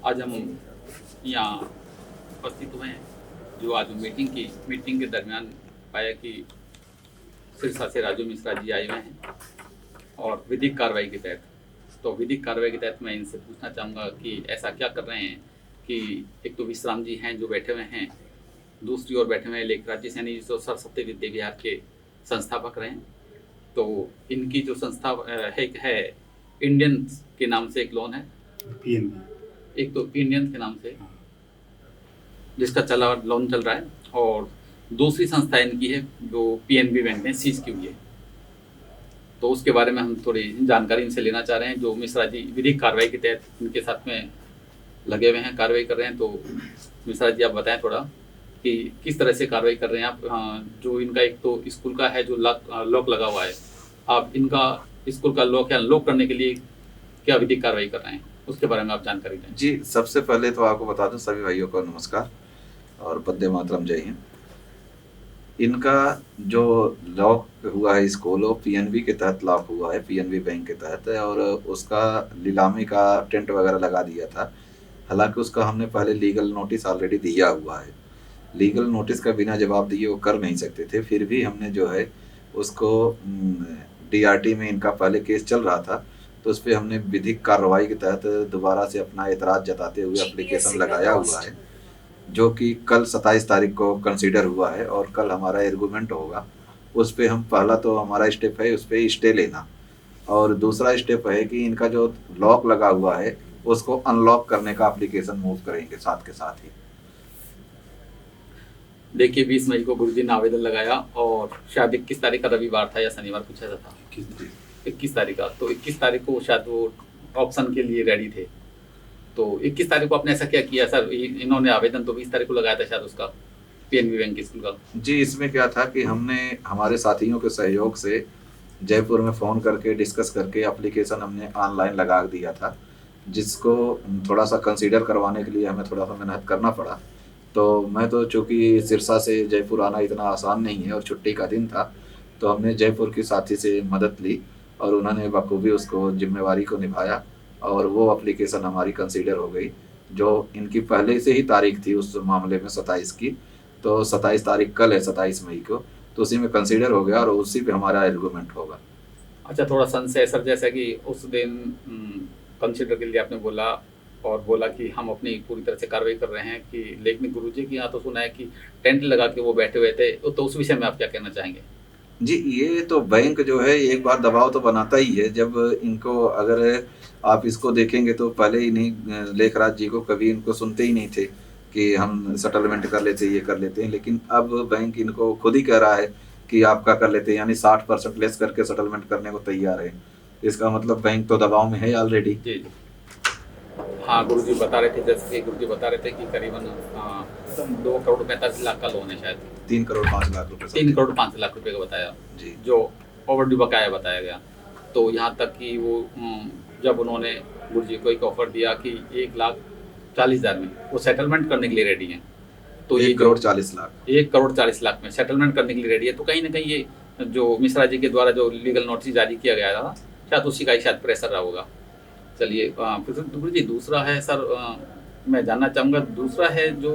आज हम यहाँ उपस्थित हुए हैं जो आज मीटिंग के दरमियान पाया कि सिरसा से राजू मिश्रा जी आए हुए हैं और विधिक कार्रवाई के तहत। तो विधिक कार्रवाई के तहत मैं इनसे पूछना चाहूँगा कि ऐसा क्या कर रहे हैं कि एक तो विश्राम जी हैं जो बैठे हुए हैं, दूसरी ओर बैठे हुए हैं लेखराज जी सैनी जो सरस्वती विद्या विहार के संस्थापक रहे हैं। तो इनकी जो संस्था है इंडियन के नाम से एक लोन है, पीएनबी, एक तो इंडियन के नाम से जिसका लोन चल रहा है, और दूसरी संस्था इनकी है जो पीएनबी बैंक ने सीज की हुई है। तो उसके बारे में हम थोड़ी जानकारी इनसे लेना चाह रहे हैं। जो मिश्रा जी विधिक कार्रवाई के तहत इनके साथ में लगे हुए हैं, कार्रवाई कर रहे हैं। तो मिश्रा जी आप बताएं थोड़ा कि किस तरह से कार्रवाई कर रहे हैं आप। जो इनका एक तो स्कूल का है जो लॉक लगा हुआ है, आप इनका स्कूल का लॉक या अनलॉक करने के लिए क्या विधिक कार्रवाई कर रहे हैं, उसके बारे में आप जानकारी दें। जी, सबसे पहले तो आपको बता दूं सभी भाइयों को नमस्कार और वंदे मातरम, जय हिंद। इनका जो लॉक हुआ है स्कूल वो पीएनबी के तहत लॉक हुआ है, पीएनबी बैंक के तहत, और उसका नीलामी का टेंट वगैरह लगा दिया था। हालांकि उसका हमने पहले लीगल नोटिस ऑलरेडी दिया हुआ है। लीगल नोटिस का बिना जवाब दिए वो कर नहीं सकते थे। फिर भी हमने जो है उसको डीआरटी में इनका पहले केस चल रहा था, तो उस पर हमने विधिक कार्रवाई के तहत दोबारा से अपना एतराज़ जताते हुए एप्लीकेशन लगाया हुआ है, जो कि कल 27 तारीख को कंसीडर हुआ है और कल हमारा आर्गूमेंट होगा। उस पर हम पहला तो हमारा स्टेप है उस पर स्टे लेना, और दूसरा स्टेप है कि इनका जो लॉक लगा हुआ है उसको अनलॉक करने का एप्लीकेशन मूव करेंगे साथ के साथ ही। देखिए 20 मई को गुरुजी ने आवेदन लगाया और शायद 21 तारीख का रविवार था या शनिवार कुछ ऐसा था, 21 तारीख का। तो 21 तारीख को शायद वो ऑप्शन के लिए रेडी थे। तो 21 तारीख को आपने ऐसा क्या किया सर? इन्होंने आवेदन तो 20 तारीख को लगाया था शायद उसका, पीएनबी बैंक स्कूल का। जी, इसमें क्या था कि हमने हमारे साथियों के सहयोग से जयपुर में फ़ोन करके डिस्कस करके एप्लीकेशन हमने ऑनलाइन लगा दिया था, जिसको थोड़ा सा कंसीडर करवाने के लिए हमें थोड़ा सा मेहनत करना पड़ा। तो मैं तो चूँकि सिरसा से जयपुर आना इतना आसान नहीं है और छुट्टी का दिन था, तो हमने जयपुर की साथी से मदद ली और उन्होंने बखूबी उसको जिम्मेवारी को निभाया और वो एप्लीकेशन हमारी कंसीडर हो गई। जो इनकी पहले से ही तारीख थी उस मामले में 27 की, तो 27 तारीख कल है 27 मई को, तो उसी में कंसीडर हो गया और उसी पे हमारा आर्गूमेंट होगा। अच्छा, थोड़ा संशय सर, जैसा कि उस दिन कंसीडर के लिए आपने बोला और बोला कि हम अपनी पूरी तरह से कार्रवाई कर रहे हैं कि, लेकिन गुरुजी के यहाँ तो सुना है कि टेंट लगा के वो बैठे हुए थे, तो उस विषय में आप क्या कहना चाहेंगे? जी, ये तो बैंक जो है एक बार दबाव तो बनाता ही है। जब इनको अगर आप इसको देखेंगे तो पहले ही नहीं लेखराज जी को कभी इनको सुनते ही नहीं थे कि हम सेटलमेंट कर लेते ये कर लेते हैं, लेकिन अब बैंक इनको खुद ही कह रहा है कि आपका कर लेते हैं, यानी 60% लेस करके सेटलमेंट करने को तैयार है। इसका मतलब बैंक तो दबाव में है ऑलरेडी। जी, हाँ, गुरुजी बता रहे थे, जैसे कि गुरुजी बता रहे थे कि करीबन 2 करोड़ 45 लाख का लोन है, शायद 3 करोड़ 5 लाख रुपए, 3 करोड़ 5 लाख रुपए का बताया जी, जो ओवरड्यू बकाया बताया गया। तो यहाँ तक कि वो जब उन्होंने गुरुजी को एक ऑफर दिया कि 1,40,000 में वो सेटलमेंट करने के लिए रेडी हैं, तो 1 करोड़ 40 लाख, 1 करोड़ 40 लाख में सेटलमेंट करने के लिए रेडी है। तो कहीं ना कहीं ये जो मिश्रा जी के द्वारा जो लीगल नोटिस जारी किया गया था, शायद उसी का ही शायद प्रेशर रहा होगा। चलिए, फिर गुरुजी दूसरा है सर, मैं जानना चाहूँगा, दूसरा है जो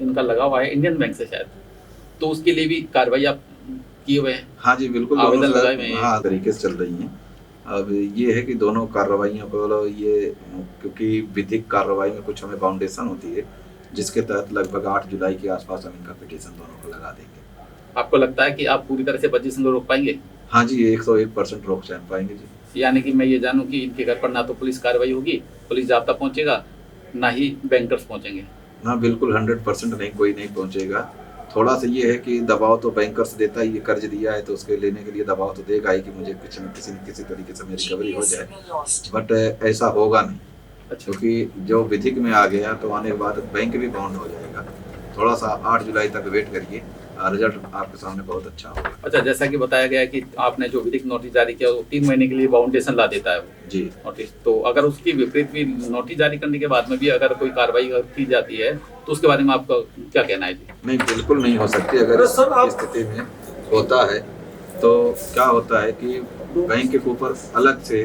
इनका लगा हुआ है इंडियन बैंक से शायद, तो उसके लिए भी कार्रवाई आप किए हुए हैं? हाँ जी बिल्कुल, आवेदन दोनों लगाए हुए हैं? हाँ तरीके से चल रही हैं। अब ये है कि दोनों कार्रवाइयों को ये, क्योंकि विधिक कार्रवाई में कुछ हमें बाउंडेशन होती है, जिसके तहत लगभग 8 जुलाई के आसपास हम इनका पिटीशन दोनों को लगा देंगे। आपको लगता है कि आप पूरी तरह से पोजीशन को रोक पाएंगे? हाँ जी, 101% रोक पाएंगे जी। यानी कि मैं ये जानूं कि इनके घर पर ना तो पुलिस कार्रवाई होगी, पुलिस जाब्ता पहुंचेगा, ना ही बैंकर्स पहुंचेंगे? ना, बिल्कुल 100% नहीं, कोई नहीं पहुंचेगा। थोड़ा सा ये है कि दबाव तो बैंकर्स देता ही, कर्ज दिया है तो उसके लेने के लिए दबाव तो देगा ही कि मुझे किसी न किसी तरीके से मेरी रिकवरी हो जाए, बट ऐसा होगा नहीं। अच्छा, क्योंकि जो विधिक में आ गया तो आने के बाद बैंक भी बाउंड हो जाएगा। थोड़ा सा 8 जुलाई तक वेट करिए, रिजल्ट आपके सामने बहुत अच्छा होगा। अच्छा, जैसा कि बताया गया है कि आपने जो विधिक नोटिस जारी किया वो 3 महीने के लिए बाउंडेशन ला देता है वो जी नोटिस। तो अगर उसकी विपरीत भी नोटिस जारी करने के बाद में भी अगर कोई कार्रवाई की जाती है तो उसके बारे में आपका क्या कहना है जी? नहीं, बिल्कुल नहीं हो सकती। अगर इस स्थिति में होता है तो क्या होता है कि बैंक के ऊपर अलग से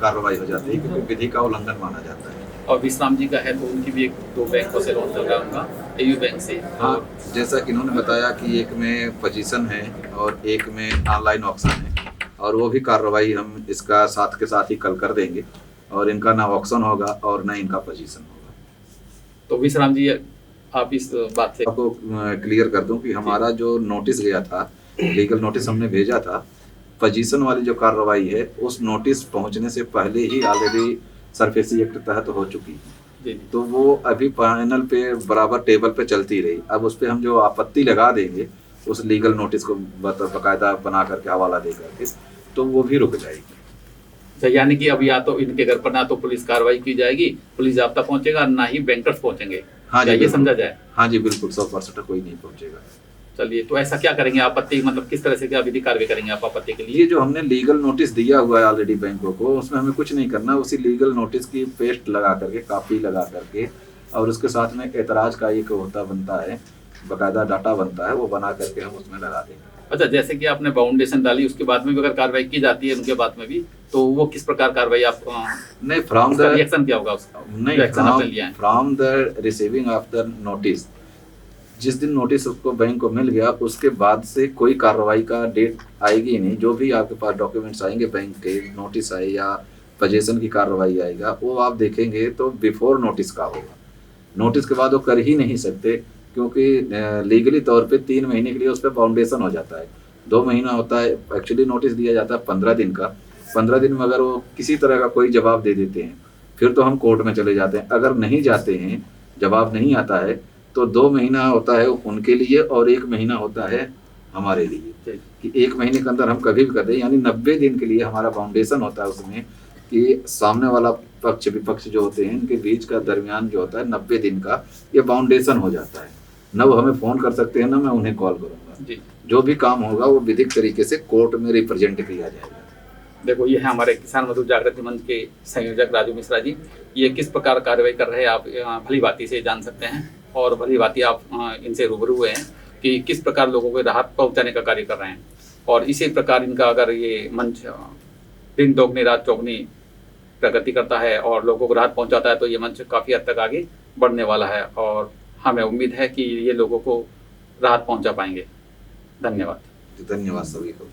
कार्रवाई हो जाती है, क्योंकि विधि का उल्लंघन माना जाता है। और विश्राम जी का है तो उनकी भी एक 2 बैंकों से लोन चल रहा है उनका, एयू बैंक से। हाँ, जैसा कि इन्होंने बताया कि एक में पोजीशन है और एक में ऑनलाइन ऑक्शन है, और वो भी कार्रवाई हम इसका साथ के साथ ही कल कर देंगे, और इनका ना ऑक्शन होगा और ना इनका पोजीशन होगा। तो विश्राम जी आप इस बात से आपको क्लियर कर दूं कि हमारा जो नोटिस गया था, लीगल नोटिस हमने भेजा था, पोजीशन वाली जो कार्रवाई है उस नोटिस पहुंचने से पहले ही ऑलरेडी सरफेसी एक्ट तहत हो चुकी है। जी तो वो अभी पैनल पे बराबर टेबल पे चलती रही। अब उस पर हम जो आपत्ति लगा देंगे उस लीगल नोटिस को बाकायदा बना करके हवाला दे करके, तो वो भी रुक जाएगी। अच्छा, यानी कि अब या तो इनके घर पर ना तो पुलिस कार्रवाई की जाएगी, पुलिस जाब्ता पहुंचेगा, ना ही बैंकर्स पहुंचेंगे। हाँ जी, ये समझा जाए? हाँ जी बिल्कुल, 100% कोई नहीं पहुंचेगा। चलिए, तो ऐसा क्या करेंगे आपत्ति, मतलब किस तरह से क्या विधि कार्रवाई करेंगे आप आपत्ति के लिए? ये जो हमने लीगल नोटिस दिया हुआ है ऑलरेडी बैंकों को, उसमें हमें कुछ नहीं करना, उसी लीगल नोटिस की पेस्ट लगा करके, कॉपी लगा करके, और उसके साथ में ऐतराज का एक होता बनता है, बाकायदा डाटा बनता है, वो बना करके हम उसमें लगा देंगे। अच्छा, जैसे कि आपने बाउंडेशन डाली, उसके बाद में भी अगर कार्रवाई की जाती है उनके बाद में भी, तो वो किस प्रकार कार्रवाई आप नहीं, फ्रॉम द रिएक्शन क्या होगा उसका? नहीं, जो एक्शन आपने लिया है from the receiving of the notice, जिस दिन नोटिस उसको बैंक को मिल गया उसके बाद से कोई कार्रवाई का डेट आएगी नहीं। जो भी आपके पास डॉक्यूमेंट्स आएंगे बैंक के, नोटिस आए या पोजीशन की कार्रवाई आएगा, वो आप देखेंगे तो बिफोर नोटिस का होगा। नोटिस के बाद वो कर ही नहीं सकते, क्योंकि लीगली तौर पे 3 महीने के लिए उस पर बाउंडेशन हो जाता है। 2 महीना होता है, एक्चुअली नोटिस दिया जाता है 15 दिन का। 15 दिन में अगर वो किसी तरह का कोई जवाब दे देते हैं, फिर तो हम कोर्ट में चले जाते हैं। अगर नहीं जाते हैं, जवाब नहीं आता है, तो 2 महीना होता है उनके लिए और 1 महीना होता है हमारे लिए, कि 1 महीने के अंदर हम कभी भी कर दें। यानी 90 दिन के लिए हमारा फाउंडेशन होता है उसमें, कि सामने वाला पक्ष विपक्ष जो होते हैं इनके बीच का दरमियान जो होता है 90 दिन का, ये बाउंडेशन हो जाता है। न वो हमें फ़ोन कर सकते हैं, ना मैं उन्हें कॉल करूँगा। जो भी काम होगा वो विधिक तरीके से कोर्ट में रिप्रेजेंट किया जाएगा। देखो, ये है हमारे किसान मजदूर जागृति मंच के संयोजक राजू मिश्रा जी। ये किस प्रकार कार्रवाई कर रहे हैं आप भली भांति से जान सकते हैं, और भली भांति आप इनसे रूबरू हुए हैं कि किस प्रकार लोगों को राहत पहुंचाने का कार्य कर रहे हैं। और इसी प्रकार इनका अगर ये मंच दिन दोगुनी रात चौगुनी प्रगति करता है और लोगों को राहत पहुंचाता है, तो ये मंच काफ़ी हद तक आगे बढ़ने वाला है, और हमें उम्मीद है कि ये लोगों को राहत पहुंचा पाएंगे। धन्यवाद। धन्यवाद सभी को।